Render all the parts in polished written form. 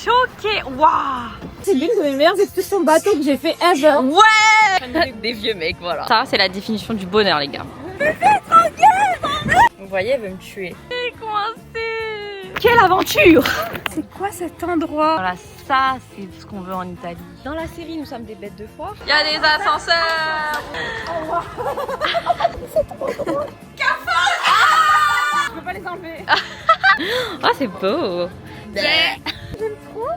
choquée. Waouh! C'est l'une de mes meilleures excursions bateau que j'ai fait ever. Ouais! Des vieux mecs, voilà. Ça, c'est la définition du bonheur, les gars. Vous voyez, elle veut me tuer. C'est coincé. Quelle aventure! C'est quoi cet endroit? Voilà, ça, c'est ce qu'on veut en Italie. Dans la série, nous sommes des bêtes de foire. Il y a des ascenseurs. C'est trop drôle. Cafard! Je peux pas les enlever. Oh, c'est beau. J'aime trop.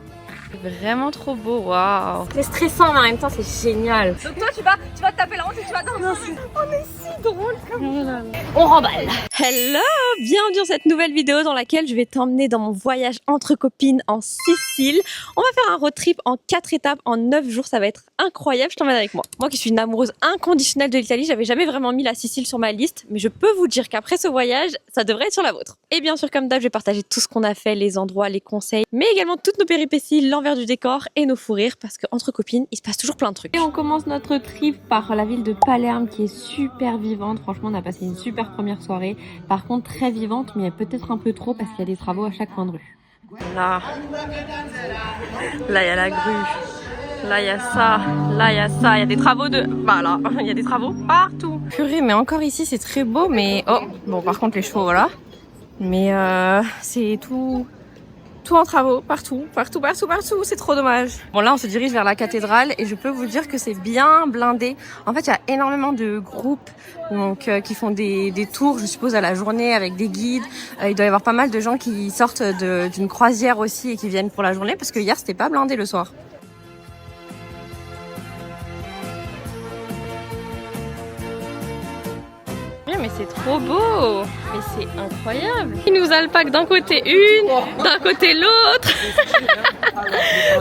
C'est vraiment trop beau, waouh. C'est stressant, mais en même temps, c'est génial. Donc toi, tu vas te taper la honte et tu vas danser. On est si drôle comme ça. On remballe. Hello, bienvenue dans cette nouvelle vidéo dans laquelle je vais t'emmener dans mon voyage entre copines en Sicile. On va faire un road trip en 4 étapes en 9 jours, ça va être incroyable, je t'emmène avec moi. Moi qui suis une amoureuse inconditionnelle de l'Italie, j'avais jamais vraiment mis la Sicile sur ma liste, mais je peux vous dire qu'après ce voyage, ça devrait être sur la vôtre. Et bien sûr, comme d'hab, je vais partager tout ce qu'on a fait, les endroits, les conseils, mais également toutes nos péripéties, l'envers du décor et nos fous rires, parce qu'entre copines, il se passe toujours plein de trucs. Et on commence notre trip par la ville de Palerme qui est super vivante. Franchement, on a passé une super première soirée. Par contre, très vivante, mais peut-être un peu trop parce qu'il y a des travaux à chaque coin de rue. Là, il y a la grue. Là, il y a ça. Là, il y a ça. Il y a des travaux de... Bah là, il y a des travaux partout. Purée, mais encore ici, c'est très beau, mais... Oh, bon, par contre, les chevaux, voilà. Mais c'est tout en travaux, partout, c'est trop dommage. Bon là on se dirige vers la cathédrale et je peux vous dire que c'est bien blindé. En fait il y a énormément de groupes donc, qui font des tours je suppose à la journée avec des guides. Il doit y avoir pas mal de gens qui sortent d'une croisière aussi et qui viennent pour la journée parce que hier c'était pas blindé le soir. Mais c'est trop beau, mais c'est incroyable. Il nous alpague d'un côté une, d'un côté l'autre.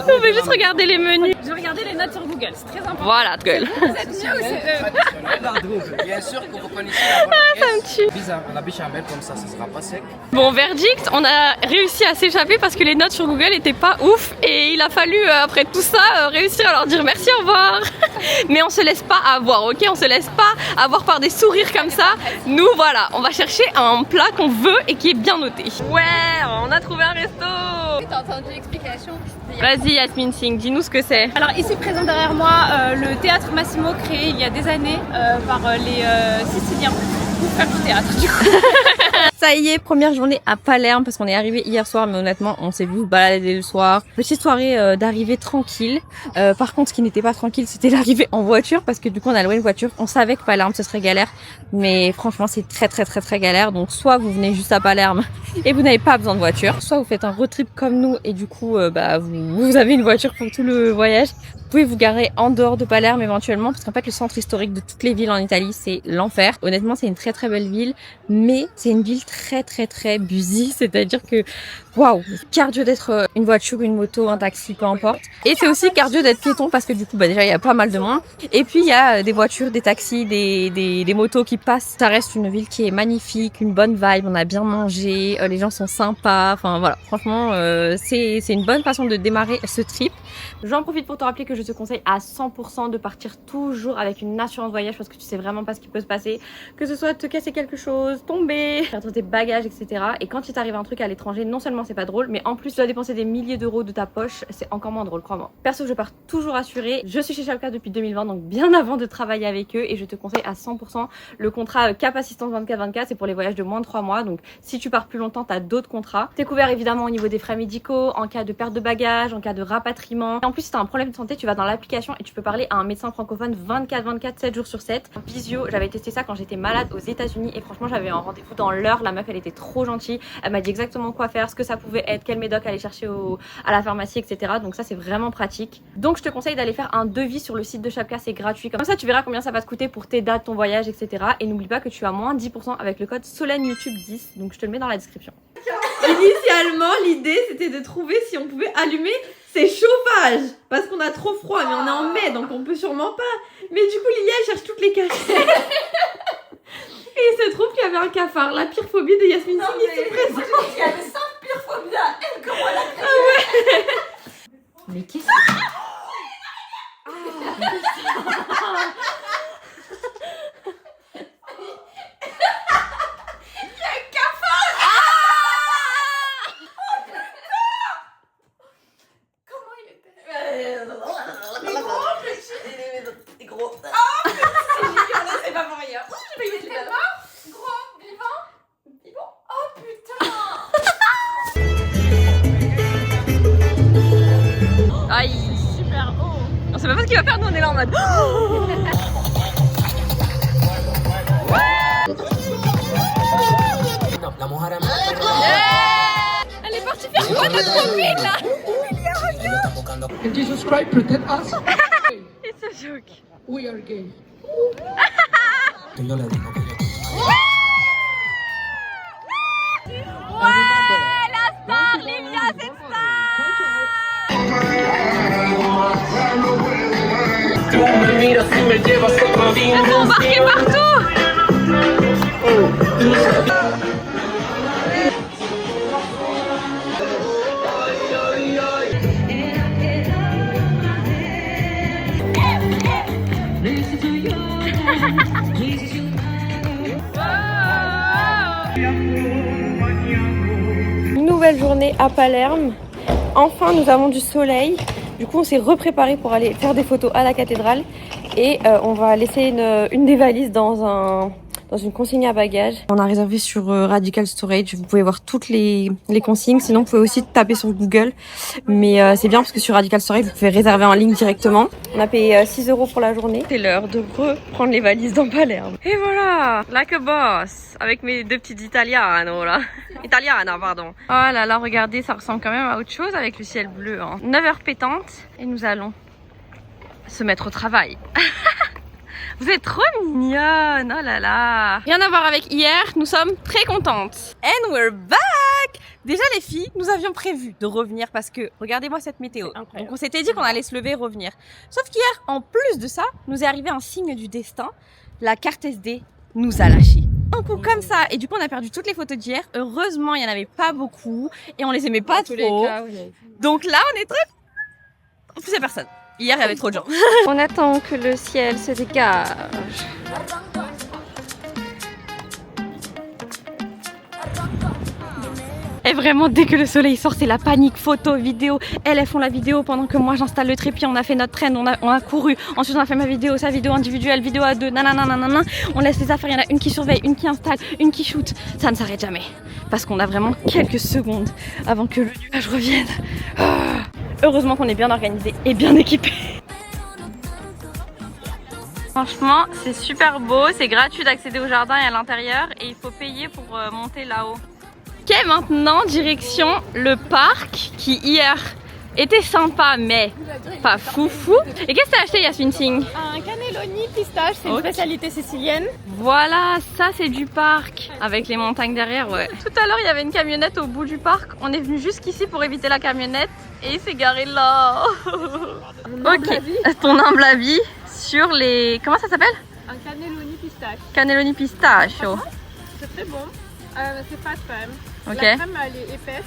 On peut juste regarder les menus. Je vais regarder les notes sur Google, c'est très important. Voilà, Google. Vous êtes mieux ou c'est eux? Bien sûr que vous connaissez Ça me tue. la béchamel comme ça sera pas sec. Bon, verdict, on a réussi à s'échapper parce que les notes sur Google étaient pas ouf et il a fallu après tout ça réussir à leur dire merci, au revoir. Mais on se laisse pas avoir, ok? On se laisse pas avoir par des sourires comme ça. Nous voilà, on va chercher un plat qu'on veut et qui est bien noté. Ouais, on a trouvé un resto. T'as entendu l'explication? Vas-y Yasmine Singh, dis-nous ce que c'est. Alors ici présent derrière moi, le théâtre Massimo créé il y a des années par les Siciliens pour faire du théâtre du coup. Ça y est, première journée à Palerme parce qu'on est arrivé hier soir mais honnêtement on s'est vu balader le soir. Petite soirée d'arrivée tranquille. Par contre ce qui n'était pas tranquille c'était l'arrivée en voiture parce que du coup on a loué une voiture. On savait que Palerme ce serait galère mais franchement c'est très galère. Donc soit vous venez juste à Palerme et vous n'avez pas besoin de voiture, soit vous faites un road trip comme nous et du coup vous avez une voiture pour tout le voyage. Vous pouvez vous garer en dehors de Palerme éventuellement parce qu'en fait le centre historique de toutes les villes en Italie c'est l'enfer. Honnêtement c'est une très belle ville mais c'est une ville très busy, c'est-à-dire que waouh, cardio d'être une voiture, une moto, un taxi, peu importe. Et c'est aussi cardio d'être piéton parce que du coup déjà il y a pas mal de monde. Et puis il y a des voitures, des taxis, des motos qui passent. Ça reste une ville qui est magnifique, une bonne vibe, on a bien mangé, les gens sont sympas. Enfin voilà, franchement c'est une bonne façon de démarrer ce trip. J'en profite pour te rappeler que je te conseille à 100% de partir toujours avec une assurance voyage parce que tu sais vraiment pas ce qui peut se passer. Que ce soit te casser quelque chose, tomber, perdre tes bagages, etc. Et quand il t'arrive un truc à l'étranger, non seulement c'est pas drôle, mais en plus tu dois dépenser des milliers d'euros de ta poche, c'est encore moins drôle, crois-moi. Perso, je pars toujours assurée. Je suis chez Shabka depuis 2020, donc bien avant de travailler avec eux, et je te conseille à 100% le contrat Cap Assistance 24/24, c'est pour les voyages de moins de 3 mois. Donc si tu pars plus longtemps, t'as d'autres contrats. T'es couvert évidemment au niveau des frais médicaux, en cas de perte de bagages, en cas de rapatriement. Et en plus, si t'as un problème de santé, tu vas dans l'application et tu peux parler à un médecin francophone 24/24, 7 jours sur 7. Visio, j'avais testé ça quand j'étais malade aux États-Unis et franchement, j'avais un rendez-vous dans l'heure. La meuf, elle était trop gentille. Elle m'a dit exactement quoi faire, ce que ça pouvait être, quel médoc aller chercher à la pharmacie, etc. Donc ça, c'est vraiment pratique. Donc je te conseille d'aller faire un devis sur le site de Shabka, c'est gratuit. Comme ça, tu verras combien ça va te coûter pour tes dates, ton voyage, etc. Et n'oublie pas que tu as moins 10% avec le code SolenYouTube10. Donc je te le mets dans la description. Initialement, l'idée, c'était de trouver si on pouvait allumer ces chauffages. Parce qu'on a trop froid, mais on est en mai, donc on peut sûrement pas. Mais du coup, Lilia, elle cherche toutes les caches. Et il se trouve qu'il y avait un cafard, la pire phobie de Yasmine Singh ici présente. Il y avait 5 pires phobies à elle, comment elle a créé? Ah ouais. Mais qu'est-ce que... gros. C'est pas pour rien. Je vais mettre là. Gros, vivant. Oh putain. Aïe. Super haut. On sait pas ce qu'il va faire, nous on est là en mode. Elle est partie faire quoi notre copine là? And Jesus Christ protect us. It's a joke. We are gay. Ouais, la star, Livia, cette star. Elles sont embarquées partout. Une nouvelle journée à Palerme. Enfin, nous avons du soleil. Du coup, on s'est repréparé pour aller faire des photos à la cathédrale. Et on va laisser une des valises dans une consigne à bagages. On a réservé sur Radical Storage. Vous pouvez voir toutes les consignes. Sinon, vous pouvez aussi taper sur Google. Mais c'est bien parce que sur Radical Storage, vous pouvez réserver en ligne directement. On a payé 6 € pour la journée. C'est l'heure de reprendre les valises dans Palerme. Et voilà, like a boss. Avec mes deux petites italiano là. Italiana, pardon. Oh là là, regardez, ça ressemble quand même à autre chose avec le ciel bleu. Hein. 9h pétante et nous allons se mettre au travail. Vous êtes trop mignonne, oh là là. Rien à voir avec hier, nous sommes très contentes. And we're back. Déjà les filles, nous avions prévu de revenir parce que, regardez-moi cette météo. Donc on s'était dit qu'on allait se lever et revenir. Sauf qu'hier, en plus de ça, nous est arrivé un signe du destin. La carte SD nous a lâchés. Un coup comme ça, et du coup on a perdu toutes les photos d'hier. Heureusement, il n'y en avait pas beaucoup et on les aimait pas trop. Donc là, on est très... En plus, il n'y a personne. Hier, il y avait trop de gens. On attend que le ciel se dégage. Et vraiment, dès que le soleil sort, c'est la panique, photo, vidéo. Elles font la vidéo pendant que moi j'installe le trépied. On a fait notre traîne, on a couru. Ensuite, on a fait ma vidéo, sa vidéo individuelle, vidéo à deux, nanana. On laisse les affaires, il y en a une qui surveille, une qui installe, une qui shoot. Ça ne s'arrête jamais. Parce qu'on a vraiment quelques secondes avant que le nuage revienne. Heureusement qu'on est bien organisé et bien équipé. Franchement, c'est super beau. C'est gratuit d'accéder au jardin et à l'intérieur. Et il faut payer pour monter là-haut. Ok, maintenant, direction le parc qui hier était sympa mais pas foufou. Et qu'est-ce que t'as acheté, Yasmine Singh? Un cannelloni pistache, c'est une spécialité sicilienne. Voilà, ça c'est du parc avec les montagnes derrière, ouais. Tout à l'heure, il y avait une camionnette au bout du parc. On est venu jusqu'ici pour éviter la camionnette et il s'est garé là. Ok, ton humble avis sur les... Comment ça s'appelle? Un cannelloni pistache. Cannelloni pistachio. C'est très bon. C'est fat quand même. Ok. La crème elle est épaisse,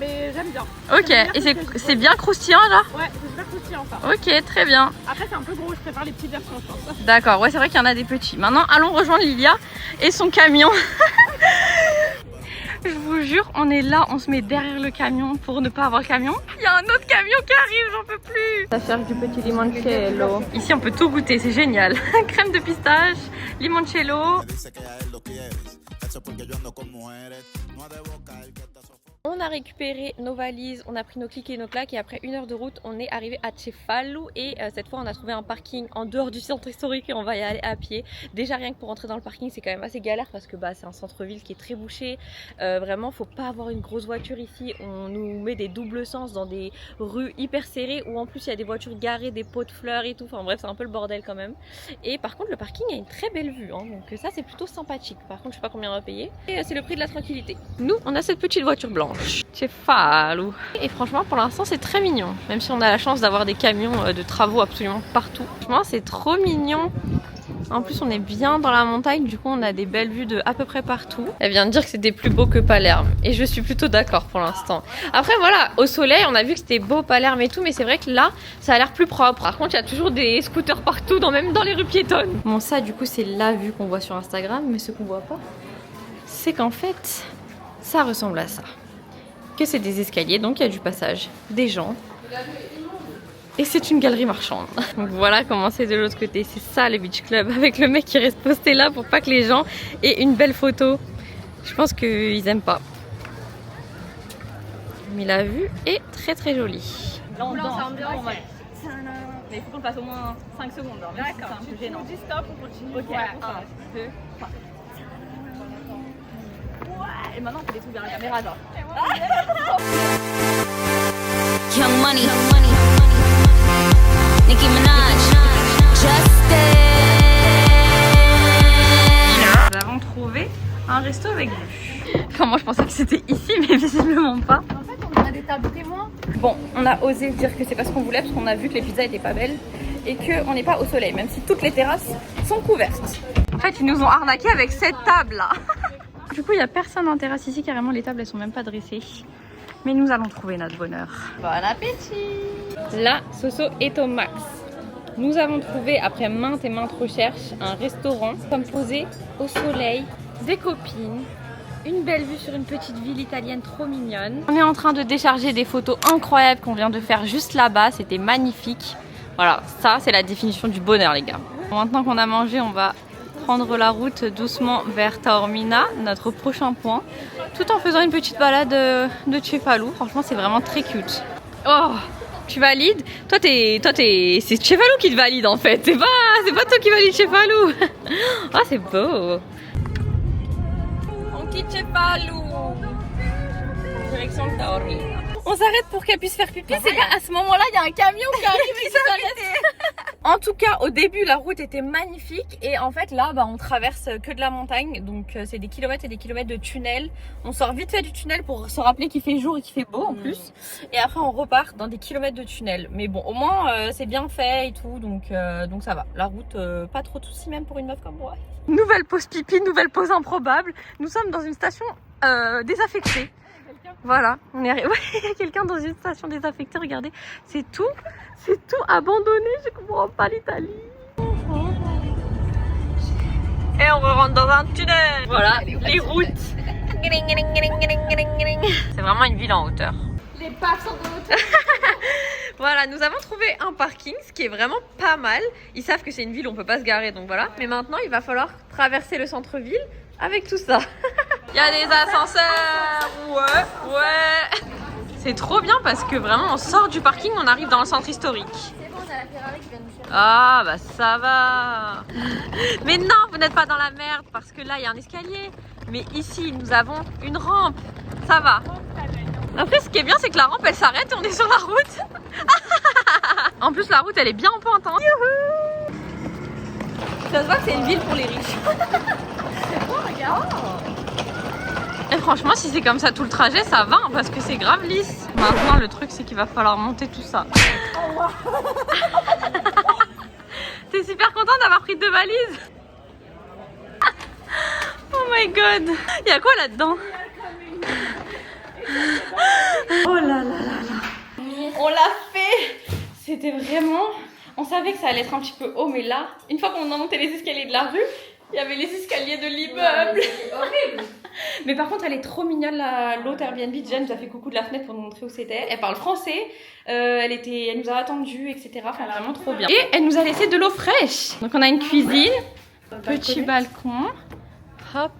mais j'aime bien. Ok, et c'est bien croustillant genre? Ouais, c'est super croustillant ça. Ok, très bien. Après c'est un peu gros, je préfère les petites versions je pense. D'accord, ouais c'est vrai qu'il y en a des petits. Maintenant allons rejoindre Lilia et son camion. Je vous jure, on est là, on se met derrière le camion pour ne pas avoir le camion. Il y a un autre camion qui arrive, j'en peux plus. Ça cherche du petit limoncello. Ici on peut tout goûter, c'est génial. Crème de pistache, limoncello. On a récupéré nos valises, on a pris nos clics et nos claques et après 1 heure de route on est arrivé à Cefalù et cette fois on a trouvé un parking en dehors du centre historique et on va y aller à pied. Déjà rien que pour rentrer dans le parking c'est quand même assez galère parce que c'est un centre-ville qui est très bouché. Vraiment faut pas avoir une grosse voiture ici, on nous met des doubles sens dans des rues hyper serrées où en plus il y a des voitures garées, des pots de fleurs et tout, enfin bref c'est un peu le bordel quand même. Et par contre le parking a une très belle vue hein, donc ça c'est plutôt sympathique. Par contre je sais pas combien on va payer et c'est le prix de la tranquillité. Nous on a cette petite voiture blanche. Cefalù. Et franchement pour l'instant c'est très mignon. Même si on a la chance d'avoir des camions de travaux absolument partout. Franchement c'est trop mignon. En plus on est bien dans la montagne, du coup on a des belles vues de à peu près partout. Elle vient de dire que c'était plus beau que Palerme. Et je suis plutôt d'accord pour l'instant. Après voilà, au soleil on a vu que c'était beau Palerme et tout, mais c'est vrai que là ça a l'air plus propre. Par contre il y a toujours des scooters partout, même dans les rues piétonnes. Bon ça du coup c'est la vue qu'on voit sur Instagram, mais ce qu'on voit pas, c'est qu'en fait ça ressemble à ça. Que c'est des escaliers, donc il y a du passage, des gens. Et c'est une galerie marchande. Donc voilà comment c'est de l'autre côté. C'est ça le beach club, avec le mec qui reste posté là pour pas que les gens aient une belle photo. Je pense qu'ils aiment pas. Mais la vue est très très jolie. Là on danse, mais il faut qu'on passe au moins 5 secondes. D'accord, c'est un peu gênant. Tu dis stop, on continue. Ok, Voilà. 1, 2, 3. Ouais, et maintenant on fait des trucs vers la caméra genre. Young Money, Nicki Minaj, Justin. Nous avons trouvé un resto avec vue. Enfin, moi je pensais que c'était ici, mais visiblement pas. En fait, on a des tables témoins. Bon, on a osé dire que c'est pas ce qu'on voulait parce qu'on a vu que les pizzas étaient pas belles et qu'on n'est pas au soleil, même si toutes les terrasses sont couvertes. En fait, ils nous ont arnaqué avec cette table là. Du coup, il n'y a personne en terrasse ici, carrément les tables elles sont même pas dressées. Mais nous allons trouver notre bonheur. Bon appétit! La Soso est au max. Nous avons trouvé, après maintes et maintes recherches, un restaurant comme posé au soleil, des copines, une belle vue sur une petite ville italienne trop mignonne. On est en train de décharger des photos incroyables qu'on vient de faire juste là-bas, c'était magnifique. Voilà, ça c'est la définition du bonheur les gars. Maintenant qu'on a mangé, on va prendre la route doucement vers Taormina, notre prochain point, tout en faisant une petite balade de Cefalù. Franchement c'est vraiment très cute. Oh, tu valides? Toi c'est Cefalù qui te valide en fait, c'est pas toi qui valide Cefalù. Oh c'est beau. On quitte Cefalù, direction de Taormina. On s'arrête pour qu'elle puisse faire pipi, c'est pas à ce moment-là il y a un camion qui arrive et qui s'arrête. En tout cas au début la route était magnifique et en fait là on traverse que de la montagne, donc c'est des kilomètres et des kilomètres de tunnels. On sort vite fait du tunnel pour se rappeler qu'il fait jour et qu'il fait beau en plus, et après on repart dans des kilomètres de tunnels. Mais bon au moins c'est bien fait et tout, donc ça va. La route pas trop de soucis même pour une meuf comme moi. Nouvelle pause pipi, nouvelle pause improbable. Nous sommes dans une station désaffectée. Voilà, on est arrivé. Ouais, il y a quelqu'un dans une station désaffectée, regardez, c'est tout abandonné, je comprends pas l'Italie. Et on rentre dans un tunnel. Voilà, les routes. C'est vraiment une ville en hauteur. Les paves sont de hauteur. Voilà, nous avons trouvé un parking, ce qui est vraiment pas mal. Ils savent que c'est une ville où on peut pas se garer, donc voilà. Mais maintenant, il va falloir traverser le centre-ville avec tout ça. Il y a des ascenseurs. Ouais. C'est trop bien parce que vraiment, on sort du parking, on arrive dans le centre historique. C'est bon, on a la Ferrari qui vient nous chercher. Ah, bah ça va. Mais non, vous n'êtes pas dans la merde parce que là, il y a un escalier. Mais ici, nous avons une rampe. Ça va. Après, ce qui est bien, c'est que la rampe, elle s'arrête et on est sur la route. En plus, la route, elle est bien en pente. Hein. Youhou. Ça se voit que c'est une ville pour les riches. C'est bon, regarde. Et franchement, si c'est comme ça tout le trajet, ça va, hein, parce que c'est grave lisse. Maintenant, le truc, c'est qu'il va falloir monter tout ça. T'es super contente d'avoir pris 2 valises? Oh my god. Il y a quoi là-dedans? Oh là là là là. On l'a fait. C'était vraiment... On savait que ça allait être un petit peu haut, mais là, une fois qu'on a monté les escaliers de la rue, il y avait les escaliers de l'immeuble. C'est horrible. Mais par contre, elle est trop mignonne, l'autre Airbnb. Jen nous a fait coucou de la fenêtre pour nous montrer où c'était. Elle parle français, elle nous a attenddu, etc. Enfin, vraiment trop bien. Et elle nous a laissé de l'eau fraîche. Donc on a une cuisine, petit balcon. Hop.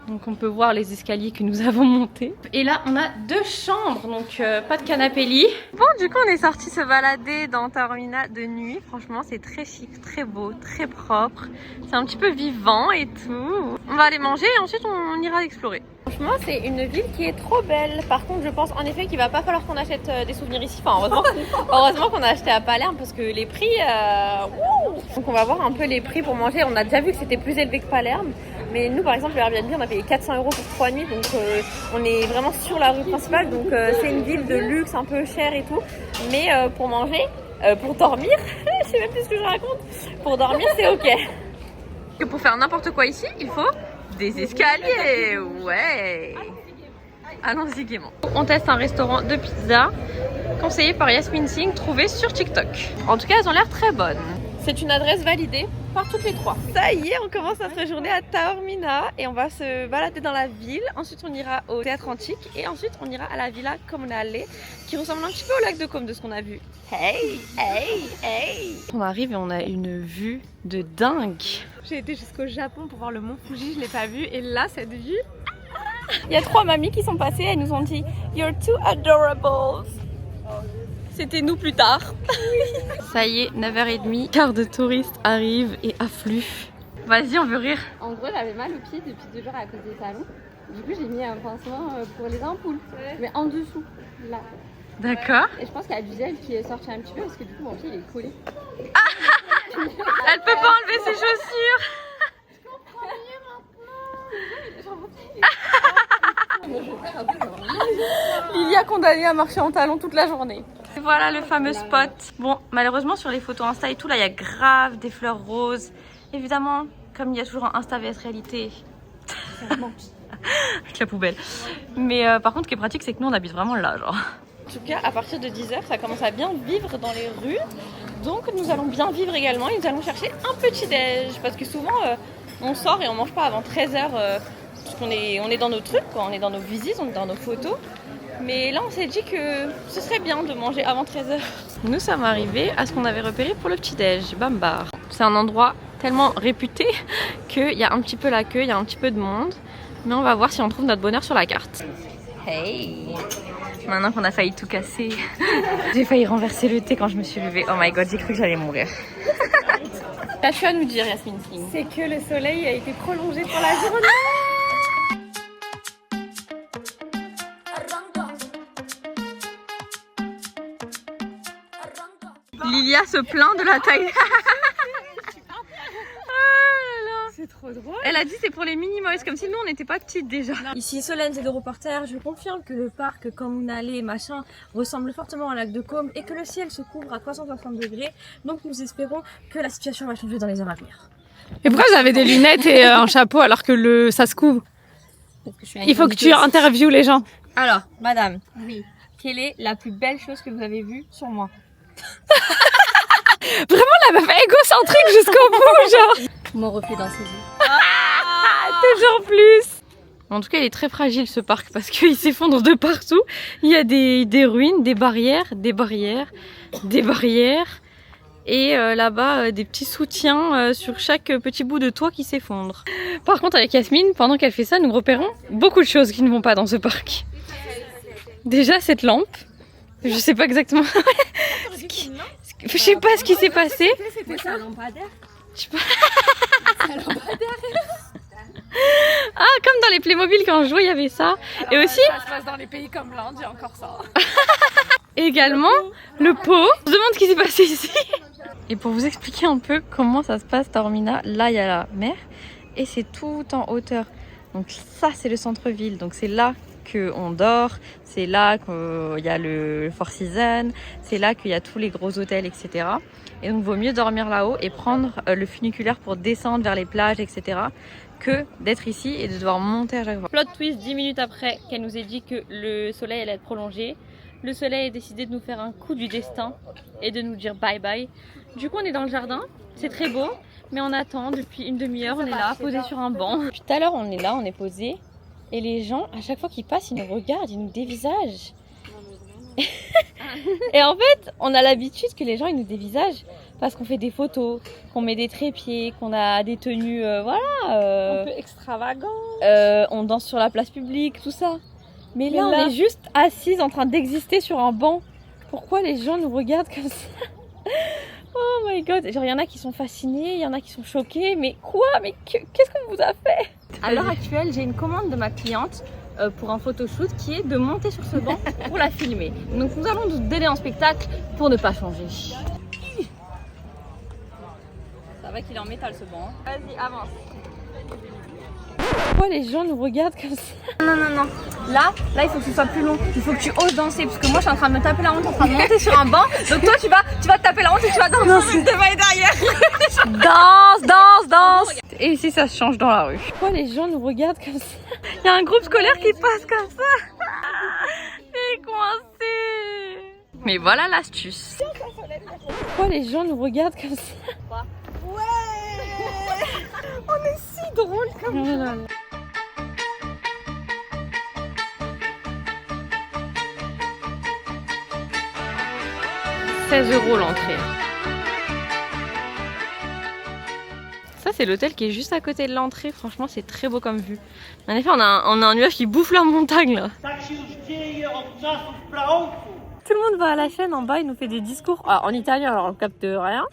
Donc on peut voir les escaliers que nous avons montés. Et là on a 2 chambres, donc pas de canapé lit. Bon, du coup on est sorti se balader dans Taormina de nuit. Franchement c'est très chic, très beau, très propre. C'est un petit peu vivant et tout. On va aller manger et ensuite on ira explorer. Franchement c'est une ville qui est trop belle. Par contre je pense en effet qu'il va pas falloir qu'on achète des souvenirs ici. Enfin heureusement qu'on a acheté à Palerme parce que les prix... Donc on va voir un peu les prix pour manger. On a déjà vu que c'était plus élevé que Palerme. Mais nous par exemple le Airbnb on a payé 400 € pour 3 nuits. Donc on est vraiment sur la rue principale. Donc c'est une ville de luxe un peu chère et tout. Mais pour manger, pour dormir, je sais même plus ce que je raconte. Pour dormir c'est ok. Que pour faire n'importe quoi ici il faut des escaliers. Ouais. Allons-y gaiement. On teste un restaurant de pizza conseillé par Yasmine Singh, trouvé sur TikTok. En tout cas elles ont l'air très bonnes. C'est une adresse validée. part toutes les 3. Ça y est, on commence notre journée à Taormina et on va se balader dans la ville. Ensuite, on ira au théâtre antique et ensuite, on ira à la villa Comunale qui ressemble un petit peu au lac de Côme de ce qu'on a vu. Hey, hey, hey! On arrive et on a une vue de dingue. J'ai été jusqu'au Japon pour voir le mont Fuji, je l'ai pas vu et là cette vue. Il y a 3 mamies qui sont passées, elles nous ont dit You're too adorables. C'était nous plus tard. Ça y est, 9h30, quart de touristes arrivent et affluent. Vas-y, on veut rire. En gros, j'avais mal au pied depuis 2 jours à cause des talons. Du coup, j'ai mis un pansement pour les ampoules, mais en dessous, là. D'accord. Et je pense qu'il y a du gel qui est sorti un petit peu parce que du coup, mon pied il est collé. Elle peut pas enlever ses chaussures. Lilia condamnée à marcher en talons toute la journée. Et voilà le fameux spot. Bon, malheureusement sur les photos Insta et tout, là il y a grave des fleurs roses. Évidemment, comme il y a toujours un Insta vs réalité. Avec la poubelle. Mais par contre, ce qui est pratique, c'est que nous on habite vraiment là, genre. En tout cas, à partir de 10h, ça commence à bien vivre dans les rues. Donc nous allons bien vivre également et nous allons chercher un petit déj. Parce que souvent, on sort et on mange pas avant 13h. Parce qu'on est dans nos trucs, quoi. On est dans nos visites, on est dans nos photos. Mais là, on s'est dit que ce serait bien de manger avant 13h. Nous sommes arrivés à ce qu'on avait repéré pour le petit-déj, Bambar. C'est un endroit tellement réputé qu'il y a un petit peu la queue, il y a un petit peu de monde. Mais on va voir si on trouve notre bonheur sur la carte. Hey! Maintenant qu'on a failli tout casser, j'ai failli renverser le thé quand je me suis levée. Oh my god, j'ai cru que j'allais mourir. Qu'as-tu à nous dire, Yasmine Singh? C'est que le soleil a été prolongé pour la journée. Lilia se plaint de la taille. C'est trop drôle. Elle a dit c'est pour les mini-moïs, comme si nous on n'était pas petites déjà. Ici Solène, c'est de reporter. Je confirme que le parc Comunale et machin ressemble fortement à un lac de Côme et que le ciel se couvre à 360 degrés. Donc nous espérons que la situation va changer dans les heures à venir. Et pourquoi vous avez des lunettes et un chapeau alors que ça se couvre? Il faut que tu interviewes les gens. Alors, madame, oui. Quelle est la plus belle chose que vous avez vue sur moi? Vraiment la meuf égocentrique jusqu'au bout, genre. Mon reflet dans ses yeux. Toujours plus. En tout cas, il est très fragile ce parc parce qu'il s'effondre de partout. Il y a des ruines, des barrières, et là-bas des petits soutiens sur chaque petit bout de toit qui s'effondre. Par contre, avec Yasmine, pendant qu'elle fait ça, nous repérons beaucoup de choses qui ne vont pas dans ce parc. Déjà, cette lampe. Je sais pas exactement. Je sais pas ce qui s'est passé. C'était un lampadaire. Je sais pas. Ah, comme dans les Playmobil quand on jouait, il y avait ça. Et aussi, Ça se passe dans les pays comme l'Inde, il y a encore ça. également, le pot. Je me demande ce qui s'est passé ici. Et pour vous expliquer un peu comment ça se passe, Taormina, là il y a la mer et c'est tout en hauteur. Donc ça c'est le centre-ville, donc c'est là qu'on dort, c'est là qu'il y a le Four Seasons, c'est là qu'il y a tous les gros hôtels, etc. Et donc vaut mieux dormir là-haut et prendre le funiculaire pour descendre vers les plages, etc. que d'être ici et de devoir monter à chaque fois. Plot twist, 10 minutes après qu'elle nous ait dit que le soleil allait être prolongé, le soleil a décidé de nous faire un coup du destin et de nous dire bye bye. Du coup on est dans le jardin, c'est très beau, mais on attend depuis une demi-heure, on est là, posé sur un banc. Puis tout à l'heure on est là, on est posé, et les gens, à chaque fois qu'ils passent, ils nous regardent, ils nous dévisagent. Et en fait, on a l'habitude que les gens ils nous dévisagent parce qu'on fait des photos, qu'on met des trépieds, qu'on a des tenues, Un peu extravagant. on danse sur la place publique, tout ça. Mais là, on est juste assises en train d'exister sur un banc. Pourquoi les gens nous regardent comme ça? Oh my god, genre il y en a qui sont fascinés, il y en a qui sont choqués, mais quoi? Mais qu'est-ce qu'on vous a fait? À l'heure actuelle, j'ai une commande de ma cliente pour un photoshoot qui est de monter sur ce banc pour la filmer. Donc nous allons nous donner en spectacle pour ne pas changer. Ça va qu'il est en métal ce banc. Hein. Vas-y, avance. Pourquoi les gens nous regardent comme ça? Non, non, non. Là, il faut que ce soit plus long. Il faut que tu oses danser. Parce que moi, je suis en train de me taper la honte, en train de monter sur un banc. Donc toi, tu vas te taper la honte et tu vas danser devant et derrière. Danse. Et ici, ça se change dans la rue. Pourquoi les gens nous regardent comme ça? Il y a un groupe scolaire qui passe comme ça. Il est coincé. Mais voilà l'astuce. Pourquoi les gens nous regardent comme ça? Ouais. mais si drôle comme ça. 16 € l'entrée. Ça c'est l'hôtel qui est juste à côté de l'entrée. Franchement c'est très beau comme vue. En effet on a un nuage qui bouffe la montagne là. Tout le monde va à la chaîne en bas, il nous fait des discours en italien, alors on capte rien.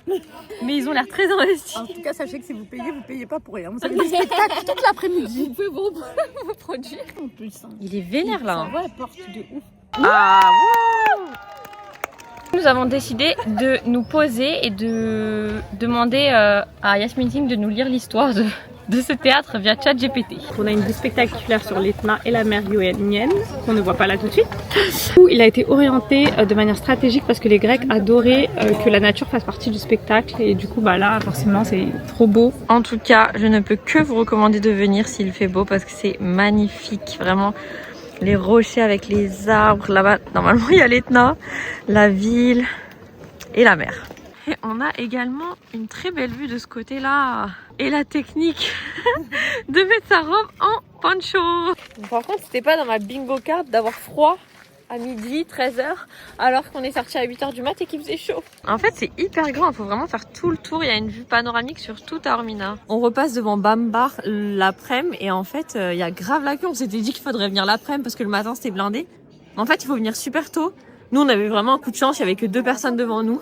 Mais ils ont l'air très investis. En tout cas, sachez que si vous payez pas pour rien. Vous avez des spectacles toute l'après-midi. Vous pouvez vous produire. En plus, hein. Il est vénère là. Ouais, porte de ouf. Ah wow. Nous avons décidé de nous poser et de demander à Yasmine Singh de nous lire l'histoire de ce théâtre via ChatGPT. On a une vue spectaculaire sur l'Etna et la mer Ionienne, qu'on ne voit pas là tout de suite. Il a été orienté de manière stratégique parce que les Grecs adoraient que la nature fasse partie du spectacle. Et du coup, bah là, forcément, c'est trop beau. En tout cas, je ne peux que vous recommander de venir s'il fait beau parce que c'est magnifique. Vraiment, les rochers avec les arbres. Là-bas, normalement, il y a l'Etna, la ville et la mer. Et on a également une très belle vue de ce côté-là. Et la technique de mettre sa robe en poncho. Par contre, c'était pas dans ma bingo card d'avoir froid à midi, 13h, alors qu'on est sorti à 8h du mat et qu'il faisait chaud. En fait, c'est hyper grand. Il faut vraiment faire tout le tour. Il y a une vue panoramique sur tout Taormina. On repasse devant Bambar l'après-midi et en fait, il y a grave la queue. On s'était dit qu'il faudrait venir l'après-midi parce que le matin, c'était blindé. En fait, il faut venir super tôt. Nous, on avait vraiment un coup de chance. Il y avait que 2 personnes devant nous.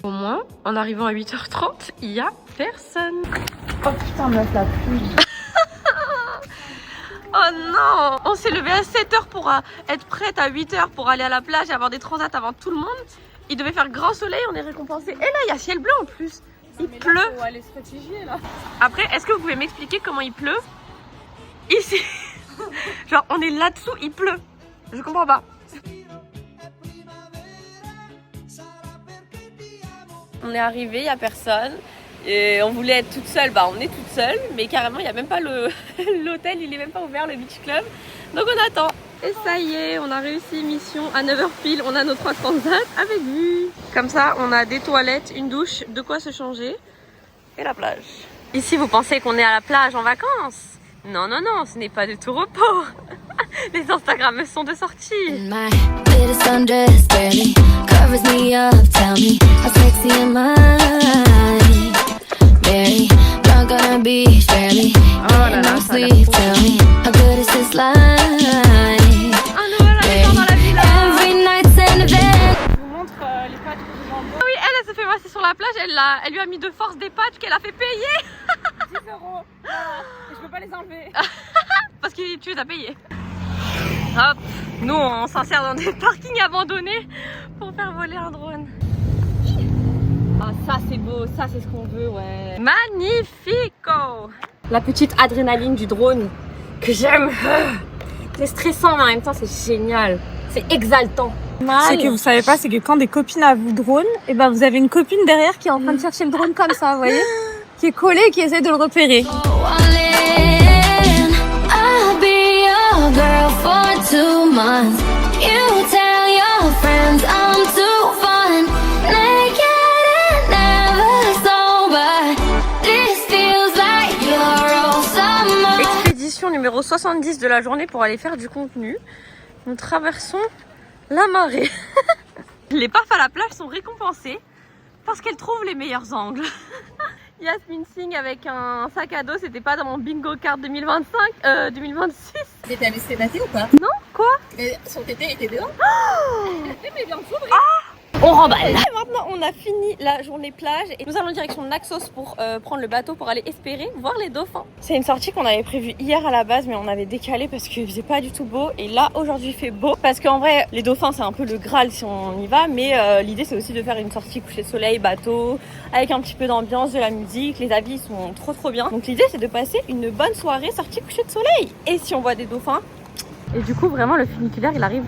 Au moins, en arrivant à 8h30, il y a personne. Oh putain, meuf, la pluie. Oh non! On s'est levé à 7h pour être prête à 8h pour aller à la plage et avoir des transats avant tout le monde. Il devait faire grand soleil, on est récompensé. Et là, il y a ciel bleu en plus. Il pleut. Faut aller se réfugier là. Après, est-ce que vous pouvez m'expliquer comment il pleut? Ici. Genre, on est là-dessous, il pleut. Je comprends pas. On est arrivé, il n'y a personne. Et on voulait être toute seule, bah on est toute seule, mais carrément il n'y a même pas l'hôtel, il est même pas ouvert, le beach club. Donc on attend. Et ça y est, on a réussi mission à 9h pile, on a nos 3 transats avec vue. Comme ça, on a des toilettes, une douche, de quoi se changer et la plage. Ici, vous pensez qu'on est à la plage en vacances? Non, non, non, ce n'est pas de tout repos. Les Instagrammeuses sont de sortie. My little sundress barely covers me up. Tell me how sexy am I? Barely drunk on a beach, barely getting no sleep. Tell me how good is this life? Un nouvel habitant dans la villa. Every night's an event. Je vous montre les pâtes que j'en bois. Oui, elle se fait masser sur la plage, elle lui a mis de force des patchs qu'elle a fait payer. 10 €. Voilà. Et je peux pas les enlever. Parce que tu les as payés. Hop, nous on s'insère dans des parkings abandonnés pour faire voler un drone. Ah ça c'est beau, ça c'est ce qu'on veut, ouais. Magnifico. La petite adrénaline du drone que j'aime. C'est stressant mais en même temps c'est génial. C'est exaltant. Ce que vous savez pas, c'est que quand des copines à vous drone, et ben vous avez une copine derrière qui est en train de chercher le drone comme ça, vous voyez, qui est collée et qui essaie de le repérer. I'll be your girl for 2 months. You tell your friends I'm too fun. Naked and never sober. This feels like Euro summer. Expédition numéro 70 de la journée pour aller faire du contenu. Nous traversons la marée. Les perfs à la plage sont récompensés parce qu'elles trouvent les meilleurs angles. Yasmine Singh avec un sac à dos, c'était pas dans mon bingo card 2026. T'étais allée se natter ou pas? Non, quoi? Mais son tété était dehors. Mais bien s'ouvrir. On remballe. Et maintenant, on a fini la journée plage et nous allons direction Naxos pour prendre le bateau pour aller espérer voir les dauphins. C'est une sortie qu'on avait prévue hier à la base, mais on avait décalé parce qu'il faisait pas du tout beau. Et là, aujourd'hui, il fait beau parce qu'en vrai, les dauphins, c'est un peu le Graal si on y va, mais l'idée, c'est aussi de faire une sortie coucher de soleil, bateau, avec un petit peu d'ambiance, de la musique. Les avis sont trop bien. Donc l'idée, c'est de passer une bonne soirée sortie coucher de soleil. Et si on voit des dauphins. Et du coup, vraiment, le funiculaire, il arrive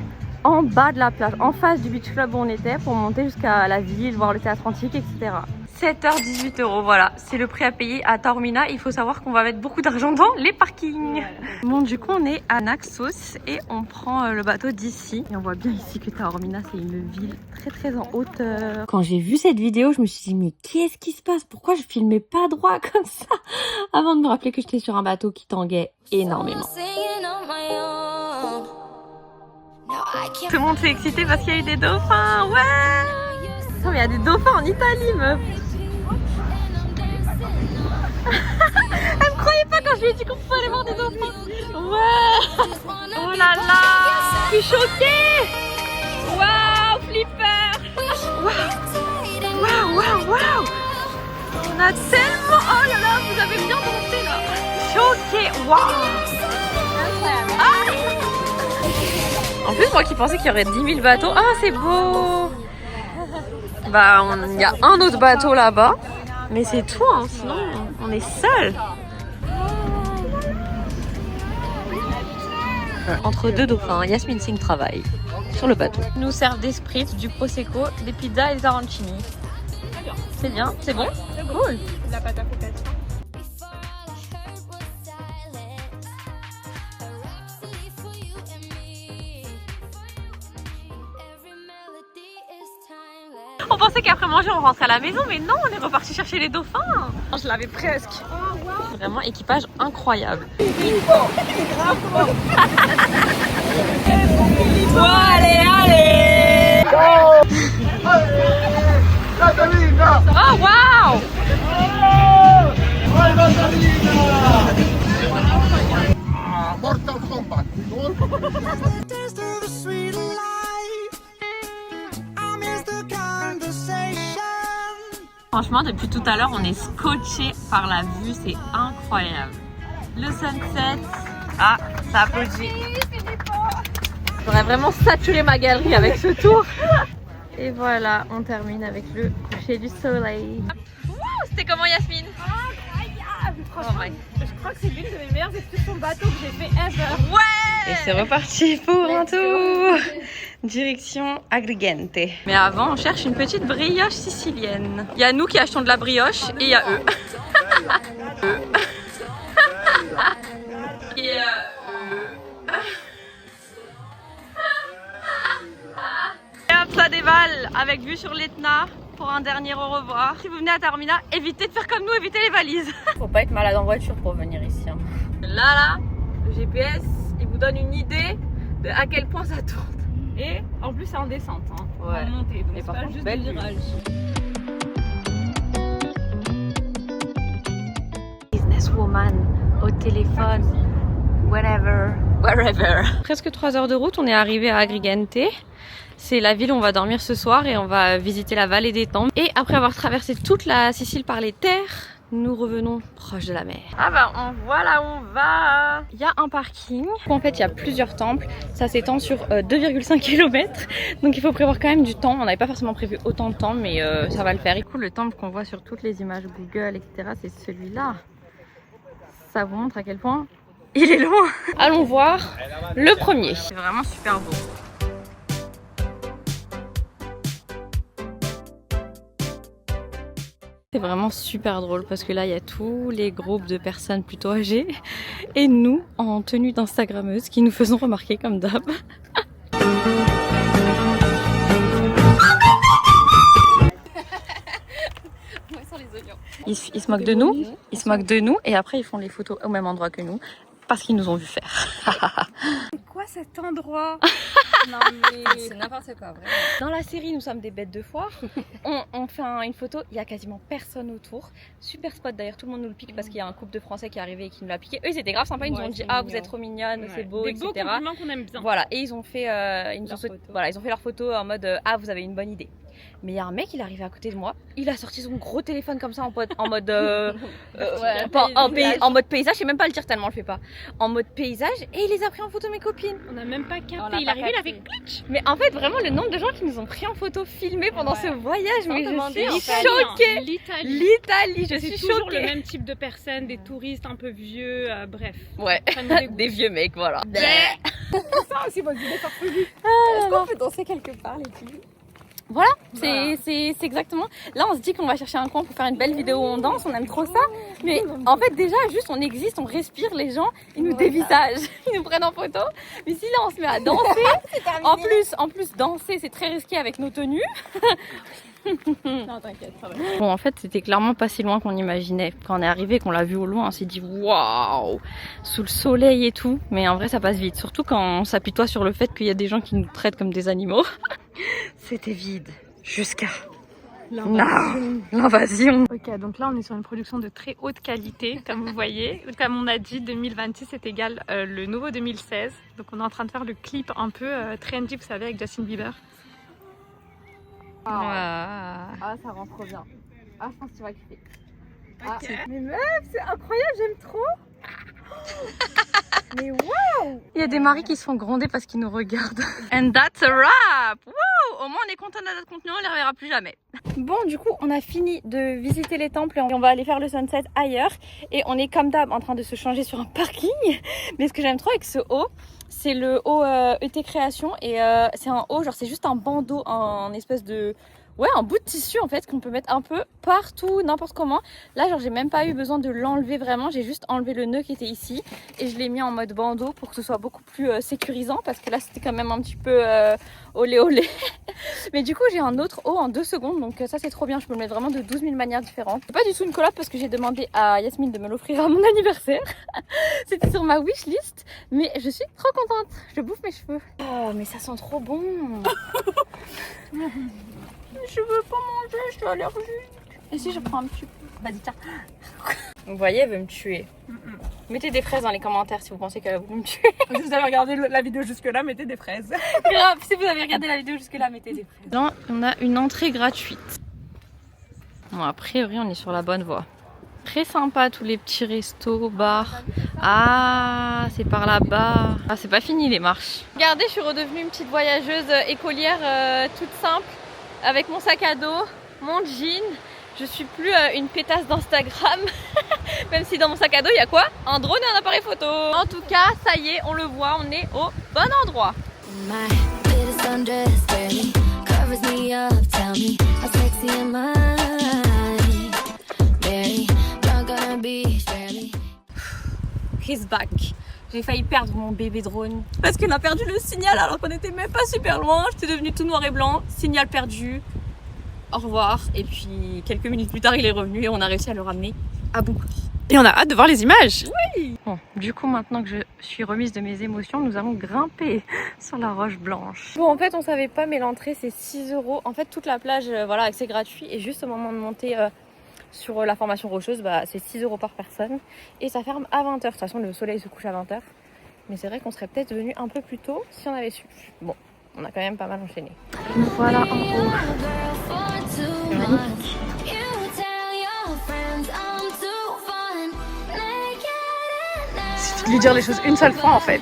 en bas de la plage, en face du beach club où on était, pour monter jusqu'à la ville, voir le théâtre antique, etc. 7h, 18 €, voilà, c'est le prix à payer à Taormina. Il faut savoir qu'on va mettre beaucoup d'argent dans les parkings. Bon, du coup, on est à Naxos et on prend le bateau d'ici. Et on voit bien ici que Taormina, c'est une ville très en hauteur. Quand j'ai vu cette vidéo, je me suis dit, mais qu'est-ce qui se passe? Pourquoi je filmais pas droit comme ça? Avant de me rappeler que j'étais sur un bateau qui tanguait énormément. Tout le monde s'est excité parce qu'il y a eu des dauphins, ouais! Attends, mais il y a des dauphins en Italie, meuf! Elle me croyait pas quand je lui ai dit qu'on pouvait aller voir des dauphins! Ouais! Oh là là! Je suis choquée! Waouh, flipper! Waouh! On a tellement... Oh là là, vous avez bien dansé là! Choquée! Waouh! Ah! En plus, moi qui pensais qu'il y aurait 10 000 bateaux. Ah, c'est beau! Bah, il y a un autre bateau là-bas. Mais c'est tout, hein. Sinon on est seuls. Entre deux dauphins, Yasmine Singh travaille sur le bateau. Ils nous servent des spritz, du prosecco, des pizzas et des arancini. C'est bien, c'est bon? Cool. La pâte à focaccia. On pensait qu'après manger on rentrait à la maison, mais non, on est reparti chercher les dauphins. Je l'avais presque. Vraiment équipage incroyable. Allez. Oh waouh. Mortal Kombat. Franchement, depuis tout à l'heure, on est scotché par la vue, c'est incroyable. Le sunset, ah, ça applaudit. J'aurais vraiment saturé ma galerie avec ce tour. Et voilà, on termine avec le coucher du soleil. C'était comment, Yasmine? Incroyable! Franchement, je crois que c'est l'une de mes meilleures excursions bateau que j'ai fait ever. Ouais! Et c'est reparti pour un tour. Direction Agrigente. Mais avant, on cherche une petite brioche sicilienne. Il y a nous qui achetons de la brioche et il y a eux. Et hop, ça dévale avec vue sur l'Etna pour un dernier au revoir. Si vous venez à Taormina, évitez de faire comme nous, évitez les valises. Faut pas être malade en voiture pour venir ici. Hein. Là, le GPS, il vous donne une idée de à quel point ça tourne. Et en plus, c'est en descente, hein, ouais. En montée, donc et c'est par pas contre, juste belle des virages. Businesswoman au téléphone, wherever. Presque 3 heures de route, on est arrivé à Agrigente. C'est la ville où on va dormir ce soir et on va visiter la vallée des temples. Et après avoir traversé toute la Sicile par les terres, nous revenons proche de la mer. Ah bah on voit là où on va. Il y a un parking. En fait il y a plusieurs temples. Ça s'étend sur 2,5 km. Donc il faut prévoir quand même du temps. On n'avait pas forcément prévu autant de temps mais ça va le faire. Et du coup le temple qu'on voit sur toutes les images Google etc. c'est celui-là. Ça vous montre à quel point il est loin. Allons voir le premier. C'est vraiment super beau. C'est vraiment super drôle parce que là il y a tous les groupes de personnes plutôt âgées et nous en tenue d'instagrammeuse qui nous faisons remarquer comme d'hab. Ils se moquent de nous, et après ils font les photos au même endroit que nous parce qu'ils nous ont vu faire. C'est quoi cet endroit? Non mais C'est n'importe quoi, vraiment. Dans la série, nous sommes des bêtes de foire. On fait une photo, il y a quasiment personne autour. Super spot d'ailleurs, tout le monde nous le pique parce qu'il y a un couple de Français qui est arrivé et qui nous l'a piqué. Eux, ils étaient grave sympas, ils nous ont dit ah vous êtes trop mignonne, c'est beau, des etc. beaux compliments qu'on aime bien. Voilà, et ils ont fait, ils ont fait leur photo en mode ah vous avez une bonne idée. mais il y a un mec, il est arrivé à côté de moi, il a sorti son gros téléphone comme ça en mode en mode paysage, je sais même pas le dire tellement je le fais pas, en mode paysage, et il les a pris en photo mes copines. On a même pas capté, On a il est pas arrivé, il a capté. fait clutch. Mais en fait vraiment le nombre de gens qui nous ont pris en photo filmé pendant ce voyage, mais je suis choquée. L'Italie, je suis C'est toujours choquée. le même type de personnes, des touristes un peu vieux, bref. Ouais, Ça nous dégoûte. des vieux mecs, voilà. Ça aussi, moi, je l'ai pas prévu. Est-ce qu'on peut danser quelque part, les filles? Voilà, c'est exactement. Là, on se dit qu'on va chercher un coin pour faire une belle vidéo où on danse, on aime trop ça. Mais en fait, déjà, juste on existe, on respire, les gens, ils nous dévisagent, ils nous prennent en photo. Mais si là, on se met à danser, en plus, danser, c'est très risqué avec nos tenues. Non, t'inquiète, ça va. Bon, en fait, c'était clairement pas si loin qu'on imaginait. Quand on est arrivé, qu'on l'a vu au loin, on s'est dit waouh, sous le soleil et tout. Mais en vrai, ça passe vite. Surtout quand on s'apitoie sur le fait qu'il y a des gens qui nous traitent comme des animaux. C'était vide jusqu'à l'invasion. Ok, donc là on est sur une production de très haute qualité, comme vous voyez. Comme on a dit, 2026 est égal le nouveau 2016. Donc on est en train de faire le clip un peu trendy, vous savez, avec Justin Bieber. Ah, ça rend trop bien. Ah, je pense que tu vas kiffer. Ah. Mais meuf, c'est incroyable, j'aime trop. Mais waouh! Il y a des maris qui se font gronder parce qu'ils nous regardent. And that's a wrap! Wow! Au moins on est content de notre contenu, on les reverra plus jamais. Bon, du coup, on a fini de visiter les temples et on va aller faire le sunset ailleurs. Et on est comme d'hab en train de se changer sur un parking. Mais ce que j'aime trop avec ce haut, c'est le haut ET Création. Et c'est un haut, genre c'est juste un bandeau en espèce de... Ouais, un bout de tissu en fait qu'on peut mettre un peu partout, n'importe comment. Là, genre j'ai même pas eu besoin de l'enlever vraiment, j'ai juste enlevé le nœud qui était ici et je l'ai mis en mode bandeau pour que ce soit beaucoup plus sécurisant parce que là c'était quand même un petit peu olé olé. Mais du coup j'ai un autre haut en 2 secondes, donc ça c'est trop bien, je peux le mettre vraiment de 12 000 manières différentes. C'est pas du tout une collab parce que j'ai demandé à Yasmine de me l'offrir à mon anniversaire. C'était sur ma wishlist, mais je suis trop contente, je bouffe mes cheveux. Oh mais ça sent trop bon. Je veux pas manger, je suis allergique. Et si je prends un petit peu? Vas-y, tiens. Vous voyez, elle veut me tuer. Mettez des fraises dans les commentaires si vous pensez qu'elle a voulu me tuer. Si vous avez regardé la vidéo jusque-là, mettez des fraises. Grave, si vous avez regardé la vidéo jusque-là, mettez des fraises. Là, on a une entrée gratuite. Bon, a priori, on est sur la bonne voie. Très sympa, tous les petits restos, bars. Ah, c'est par là-bas. Ah, c'est pas fini les marches. Regardez, je suis redevenue une petite voyageuse écolière toute simple. Avec mon sac à dos, mon jean, je suis plus une pétasse d'Instagram. Même si dans mon sac à dos, il y a quoi? Un drone et un appareil photo. En tout cas, ça y est, on le voit, on est au bon endroit. My little sundress barely covers me up. Tell me how sexy am I? Barely drunk on a beach, barely. He's back. J'ai failli perdre mon bébé drone parce qu'on a perdu le signal alors qu'on était même pas super loin. J'étais devenue tout noir et blanc, signal perdu. Au revoir. Et puis quelques minutes plus tard, il est revenu et on a réussi à le ramener à bon port. Et on a hâte de voir les images. Oui. Bon, du coup, maintenant que je suis remise de mes émotions, nous allons grimper sur la roche blanche. Bon, en fait, on savait pas, mais l'entrée c'est 6 €. En fait, toute la plage, voilà, accès gratuit. Et juste au moment de monter sur la formation rocheuse, bah, c'est 6 € par personne. Et ça ferme à 20 h. De toute façon, le soleil se couche à 20 h. Mais c'est vrai qu'on serait peut-être venu un peu plus tôt si on avait su. Bon, on a quand même pas mal enchaîné. Nous voilà en haut. C'est magnifique. Il suffit de lui dire les choses une seule fois en fait.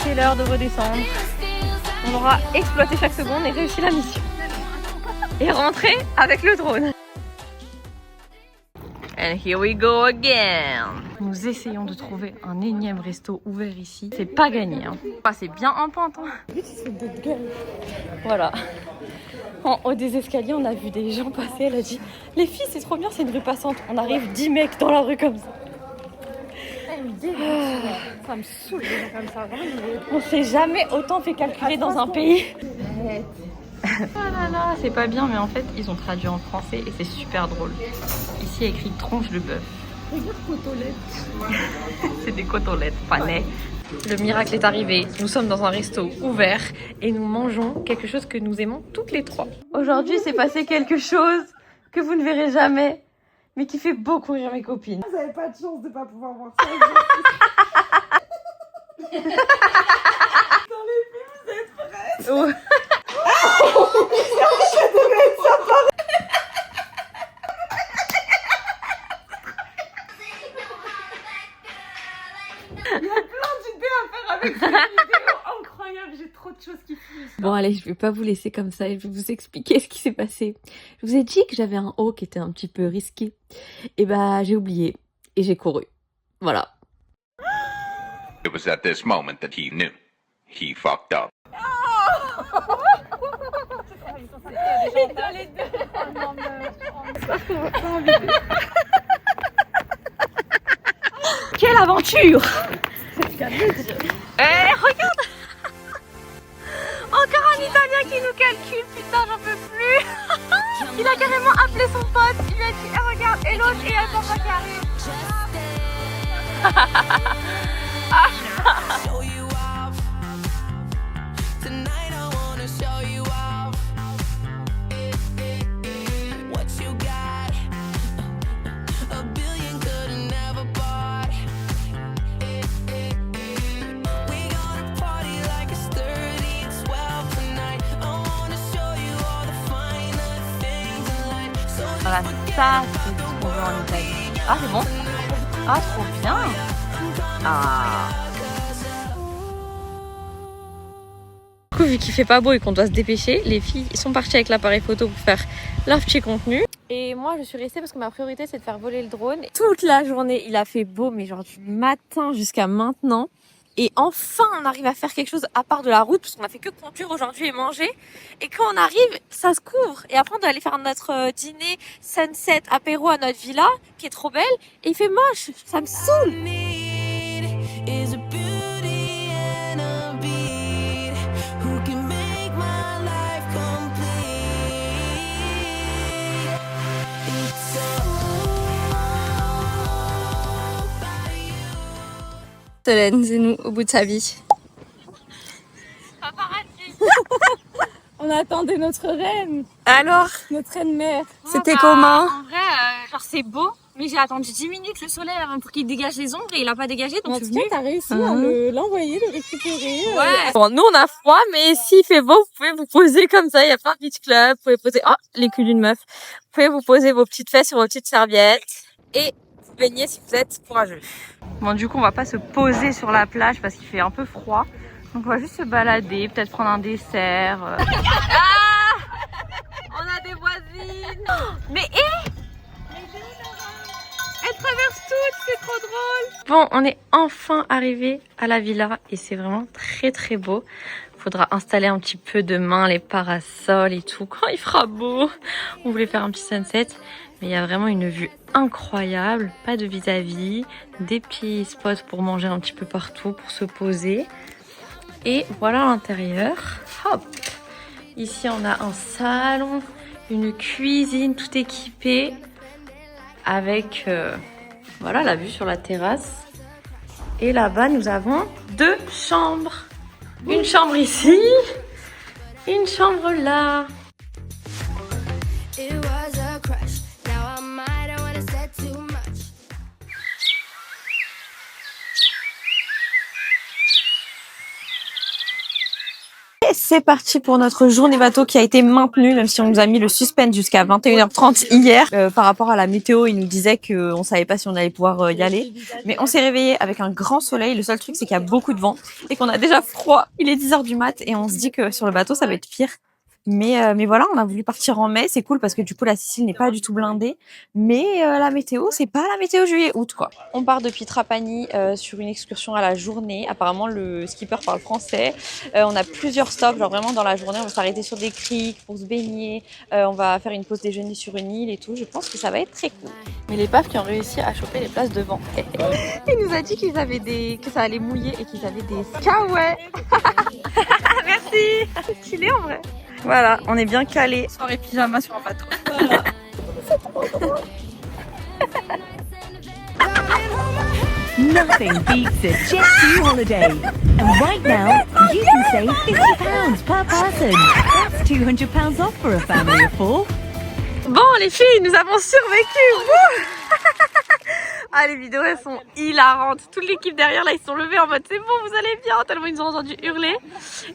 C'est l'heure de redescendre. On aura exploité chaque seconde et réussi la mission. Et rentrer avec le drone. And here we go again. Nous essayons de trouver un énième resto ouvert ici. C'est pas gagné. Hein. Ah, c'est bien en pente. Hein. Voilà. En haut des escaliers, on a vu des gens passer. Elle a dit « Les filles, c'est trop bien, c'est une rue passante. » On arrive 10 mecs dans la rue comme ça. Ça me saoule les gens comme ça. On s'est jamais autant fait calculer dans un pays. Ah là là, c'est pas bien, mais en fait, ils ont traduit en français et c'est super drôle. Ici, il y a écrit tronche de bœuf. C'est des côtelettes, panais. Le miracle est arrivé. Nous sommes dans un resto ouvert et nous mangeons quelque chose que nous aimons toutes les trois. Aujourd'hui, c'est passé quelque chose que vous ne verrez jamais, mais qui fait beaucoup rire mes copines. Vous n'avez pas de chance de ne pas pouvoir voir ça. Ouais. Incroyable, j'ai trop de choses qui fusent. Bon allez, je vais pas vous laisser comme ça, je vais vous expliquer ce qui s'est passé. Je vous ai dit que j'avais un haut qui était un petit peu risqué. Et bah j'ai oublié et j'ai couru. Voilà. It was at this moment that he knew. He fucked up. Quelle aventure! Regarde! Encore un Italien qui nous calcule, putain j'en peux plus! Il a carrément appelé son pote, il lui a dit eh, regarde, et l'autre, et elle papa qui arrive. Voilà, ça c'est ce qu'on veut en Italie. Ah c'est bon? Ah trop bien! Ah. Du coup vu qu'il fait pas beau et qu'on doit se dépêcher, les filles sont parties avec l'appareil photo pour faire leur petit contenu. Et moi je suis restée parce que ma priorité c'est de faire voler le drone. Toute la journée il a fait beau mais genre du matin jusqu'à maintenant. Et enfin on arrive à faire quelque chose à part de la route parce qu'on a fait que conduire aujourd'hui et manger. Et quand on arrive ça se couvre. Et après on doit aller faire notre dîner sunset apéro à notre villa qui est trop belle. Et il fait moche, ça me saoule. Solène, c'est nous au bout de sa vie. On attendait notre reine, Alors, notre reine mère. c'était comment? En vrai, genre c'est beau, mais j'ai attendu 10 minutes le soleil avant pour qu'il dégage les ombres et il a pas dégagé donc En je tout suis cas, venue. t'as réussi à l'envoyer, de récupérer. Ouais. Bon, nous on a froid, mais s'il fait beau, vous pouvez vous poser comme ça. Il y a plein de beach clubs. Vous pouvez poser, les culs d'une meuf. Vous pouvez vous poser vos petites fesses sur vos petites serviettes et vous baigner si vous êtes courageux. Bon, du coup, on va pas se poser sur la plage parce qu'il fait un peu froid. Donc on va juste se balader, peut-être prendre un dessert. Ah, on a des voisines. Mais elles traversent toutes, c'est trop drôle. Bon, on est enfin arrivé à la villa et c'est vraiment très très beau. Faudra installer un petit peu demain les parasols et tout quand il fera beau. On voulait faire un petit sunset, mais il y a vraiment une vue incroyable. Pas de vis-à-vis, des petits spots pour manger un petit peu partout, pour se poser. Et voilà l'intérieur. Hop. Ici on a un salon, une cuisine tout équipée avec voilà la vue sur la terrasse. Et là-bas nous avons 2 chambres. Une chambre ici, une chambre là. Et c'est parti pour notre journée bateau qui a été maintenue, même si on nous a mis le suspense jusqu'à 21h30 hier. Par rapport à la météo, il nous disait qu'on savait pas si on allait pouvoir y aller. Mais on s'est réveillé avec un grand soleil. Le seul truc, c'est qu'il y a beaucoup de vent et qu'on a déjà froid. Il est 10h du mat et on se dit que sur le bateau, ça va être pire. Mais voilà, on a voulu partir en mai, c'est cool parce que du coup la Sicile n'est pas du tout blindée. Mais la météo, c'est pas la météo juillet-août quoi. On part depuis Trapani sur une excursion à la journée. Apparemment le skipper parle français. On a plusieurs stops, genre vraiment dans la journée, on va s'arrêter sur des criques pour se baigner. On va faire une pause déjeuner sur une île et tout. Je pense que ça va être très cool. Mais les pafs qui ont réussi à choper les places devant. Il nous a dit qu'ils avaient que ça allait mouiller et qu'ils avaient des skaway. Merci. C'est stylé en vrai. Voilà, on est bien calé. Soirée pyjama sur un bateau. Voilà. C'est trop drôle. Nothing beats a Jet2 holiday. And right now, you can save £50 per person. That's £200 off for a family of 4. Bon les filles, nous avons survécu. Ah, les vidéos elles sont hilarantes. Toute l'équipe derrière là ils se sont levés en mode c'est bon vous allez bien, tellement ils nous ont entendu hurler.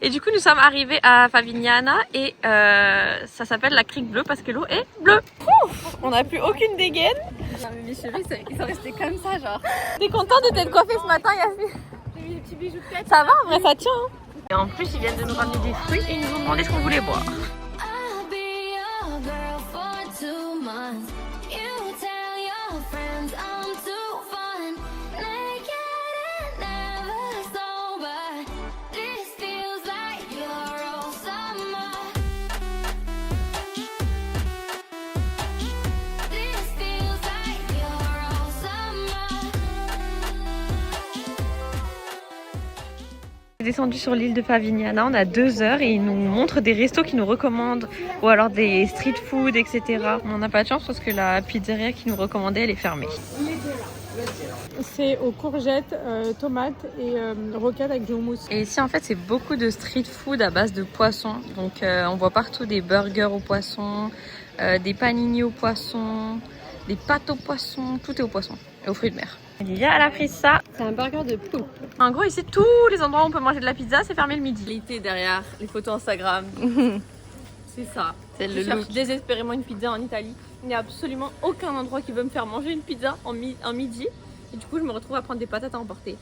Et du coup nous sommes arrivés à Favignana et ça s'appelle la crique bleue parce que l'eau est bleue. Ouf, on n'a plus aucune dégaine. Non mais mes cheveux ils sont restés comme ça genre. T'es content de t'être coiffée ce matin Yasmine? J'ai mis des petits bijoux de tête. Ça va en vrai ça tient hein. Et en plus ils viennent de nous ramener des fruits et ils nous ont demandé ce qu'on voulait boire. I'll be your girl for 2 months. You tell your friends I'm too fun. Naked and never sober. This feels like your old summer. This feels like your old summer. On est descendu sur l'île de Favignana, on a 2 heures et ils nous montrent des restos qu'ils nous recommandent ou alors des street food etc. On n'a pas de chance parce que la pizzeria qui nous recommandait elle est fermée. C'est aux courgettes, tomates et roquettes avec du houmous. Et ici en fait c'est beaucoup de street food à base de poisson. Donc on voit partout des burgers au poisson, des panini au poisson, des pâtes au poisson, tout est au poisson et aux fruits de mer. Olivia elle a pris ça. C'est un burger de poulpe. En gros ici tous les endroits où on peut manger de la pizza c'est fermé le midi. L'été derrière les photos Instagram. C'est ça. C'est le cherche désespérément une pizza en Italie. Il n'y a absolument aucun endroit qui veut me faire manger une pizza en midi. Et du coup je me retrouve à prendre des patates à emporter.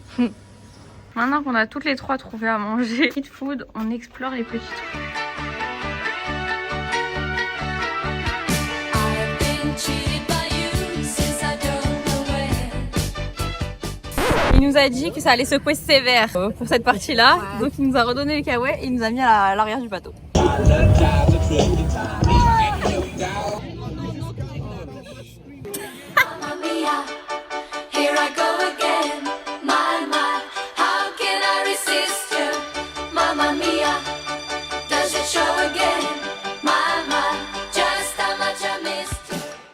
Maintenant qu'on a toutes les trois trouvé à manger street food, on explore les petits trucs. Il nous a dit que ça allait secouer sévère pour cette partie-là. Ouais. Donc il nous a redonné les kawaii et il nous a mis à l'arrière du bateau.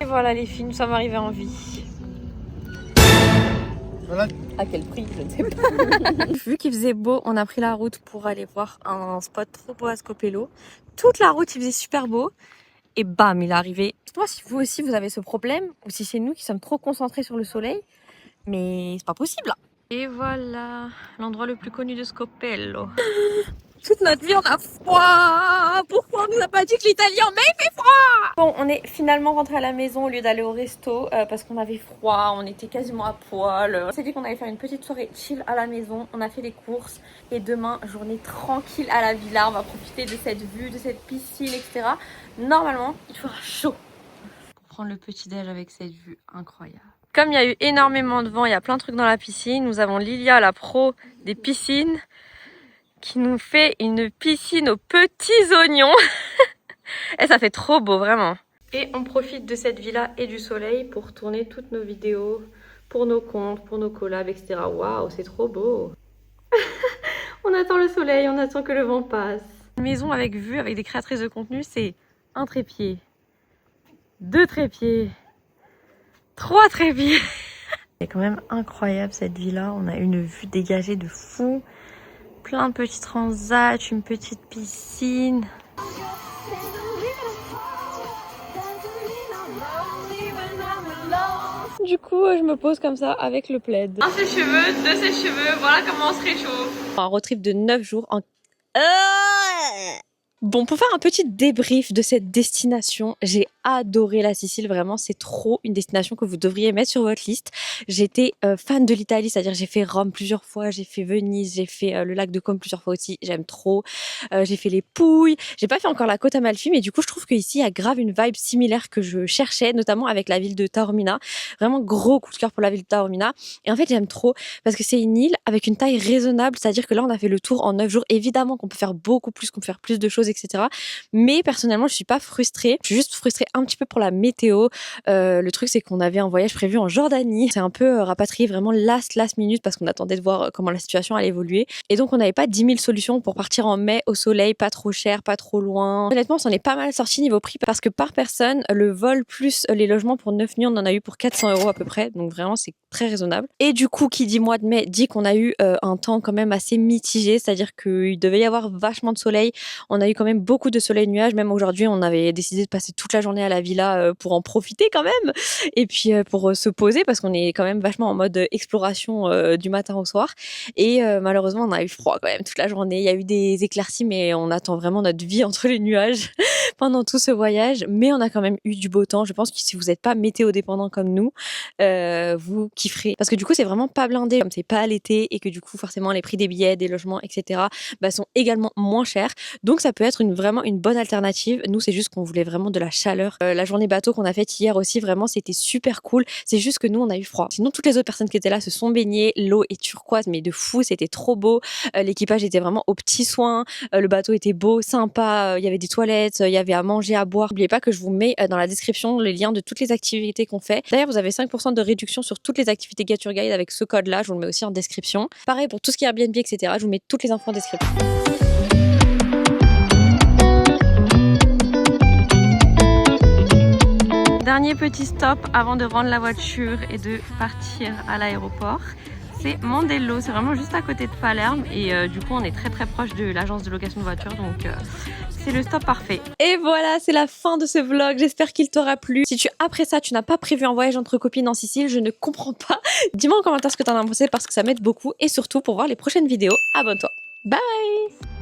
Et voilà les filles, nous sommes arrivés en vie. À quel prix, je ne sais pas. Vu qu'il faisait beau, on a pris la route pour aller voir un spot trop beau à Scopello. Toute la route, il faisait super beau. Et bam, il est arrivé. Dites-moi si vous aussi vous avez ce problème ou si c'est nous qui sommes trop concentrés sur le soleil. Mais c'est pas possible là. Et voilà, l'endroit le plus connu de Scopello. Toute notre vie on a froid. Pourquoi on nous a pas dit que l'Italie en mai il fait froid? Bon, on est finalement rentré à la maison au lieu d'aller au resto parce qu'on avait froid, on était quasiment à poil. On s'est dit qu'on allait faire une petite soirée chill à la maison. On a fait les courses et demain journée tranquille à la villa. On va profiter de cette vue, de cette piscine, etc. Normalement, il fera chaud pour prendre le petit déj avec cette vue incroyable. Comme il y a eu énormément de vent, il y a plein de trucs dans la piscine. Nous avons Lilia, la pro des piscines, qui nous fait une piscine aux petits oignons. Et ça fait trop beau, vraiment. Et on profite de cette villa et du soleil pour tourner toutes nos vidéos, pour nos comptes, pour nos collabs, etc. Waouh, c'est trop beau. On attend le soleil, on attend que le vent passe. Une maison avec vue, avec des créatrices de contenu, c'est 1 trépied, 2 trépieds, 3 trépieds. C'est quand même incroyable cette villa, on a une vue dégagée de fou. Plein de petits transats, une petite piscine. Du coup, je me pose comme ça avec le plaid. Un sèche-cheveux, 2 sèche-cheveux, voilà comment on se réchauffe. Un road trip de 9 jours en... Bon, pour faire un petit débrief de cette destination, j'ai adoré la Sicile, vraiment c'est trop une destination que vous devriez mettre sur votre liste. J'étais fan de l'Italie, c'est-à-dire j'ai fait Rome plusieurs fois, j'ai fait Venise, j'ai fait le lac de Como plusieurs fois aussi, j'aime trop. J'ai fait les Pouilles, j'ai pas fait encore la Côte Amalfi, mais du coup je trouve qu'ici il y a grave une vibe similaire que je cherchais, notamment avec la ville de Taormina. Vraiment gros coup de cœur pour la ville de Taormina. Et en fait j'aime trop parce que c'est une île avec une taille raisonnable, c'est-à-dire que là on a fait le tour en 9 jours. Évidemment qu'on peut faire beaucoup plus, qu'on peut faire plus de choses, etc. Mais personnellement je suis pas frustrée, je suis juste frustrée un petit peu pour la météo. Le truc c'est qu'on avait un voyage prévu en Jordanie, c'est un peu rapatrié vraiment last minute parce qu'on attendait de voir comment la situation allait évoluer et donc on n'avait pas 10 000 solutions pour partir en mai au soleil, pas trop cher, pas trop loin. Honnêtement on s'en est pas mal sorti niveau prix parce que par personne le vol plus les logements pour 9 nuits on en a eu pour 400 € à peu près, donc vraiment c'est très raisonnable. Et du coup qui dit mois de mai dit qu'on a eu un temps quand même assez mitigé, c'est à dire qu'il devait y avoir vachement de soleil, on a eu quand quand même beaucoup de soleil et de nuages. Même aujourd'hui, on avait décidé de passer toute la journée à la villa pour en profiter quand même. Et puis pour se poser parce qu'on est quand même vachement en mode exploration du matin au soir. Et malheureusement, on a eu froid quand même toute la journée. Il y a eu des éclaircies, mais on attend vraiment notre vie entre les nuages pendant tout ce voyage. Mais on a quand même eu du beau temps. Je pense que si vous n'êtes pas météo dépendant comme nous, vous kifferez. Parce que du coup, c'est vraiment pas blindé, comme c'est pas l'été et que du coup, forcément, les prix des billets, des logements, etc. sont également moins chers. Donc, ça peut être vraiment une bonne alternative. Nous, c'est juste qu'on voulait vraiment de la chaleur. La journée bateau qu'on a faite hier aussi, vraiment, c'était super cool. C'est juste que nous, on a eu froid. Sinon, toutes les autres personnes qui étaient là se sont baignées. L'eau est turquoise, mais de fou, c'était trop beau. L'équipage était vraiment aux petits soins. Le bateau était beau, sympa. Il y avait des toilettes, il y avait à manger, à boire. N'oubliez pas que je vous mets dans la description les liens de toutes les activités qu'on fait. D'ailleurs, vous avez 5% de réduction sur toutes les activités Get Your Guide avec ce code-là. Je vous le mets aussi en description. Pareil pour tout ce qui est Airbnb, etc. Je vous mets toutes les infos en description. Dernier petit stop avant de rendre la voiture et de partir à l'aéroport. C'est Mondello, c'est vraiment juste à côté de Palerme et du coup on est très proche de l'agence de location de voiture, donc c'est le stop parfait. Et voilà, c'est la fin de ce vlog, j'espère qu'il t'aura plu. Si après ça tu n'as pas prévu un voyage entre copines en Sicile, je ne comprends pas. Dis-moi en commentaire ce que t'en as pensé parce que ça m'aide beaucoup et surtout pour voir les prochaines vidéos, abonne-toi. Bye!